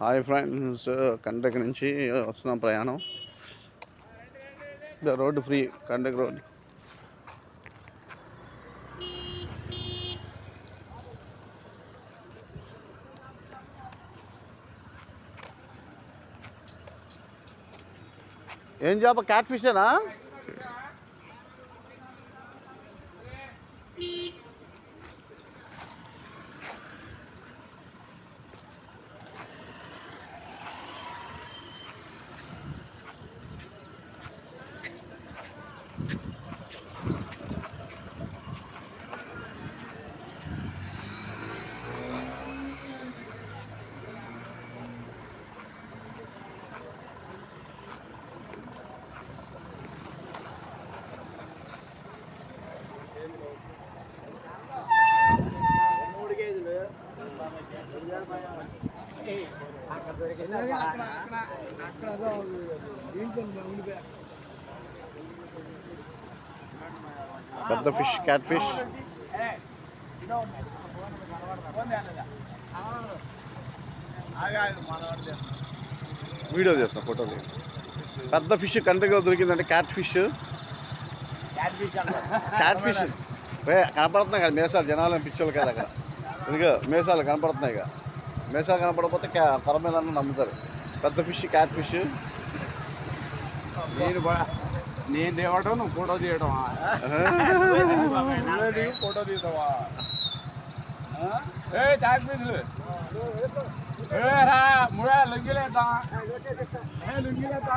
Hi friends, కండక్ నుంచి వస్తున్నాం ప్రయాణం. Road free, కండక్ road. ఏం చేప? క్యాట్ ఫిషేనా? పెద్ద ఫిష్, క్యాట్ ఫిష్. వీడియో చేస్తున్నా, ఫోటో లేదు. పెద్ద ఫిష్ కంట్రీలో దొరికిందంటే క్యాట్ ఫిష్. క్యాట్ ఫిష్ కనపడుతున్నాయి కదా మేసాలు, జనాలు పిచ్చోళ్ళు కదా అక్కడ. ఇదిగో మేసాలు కనపడుతున్నాయి కదా. మేసాలు కనపడకపోతే పొర మీద నమ్ముతారు. పెద్ద ఫిష్, క్యాట్ ఫిష్. నేను తేవడం, నువ్వు ఫోటో తీయడం. ఫోటో తీస్తావా? చాక్ పీసులు లుంగిలేదా? లుంగిలేదా?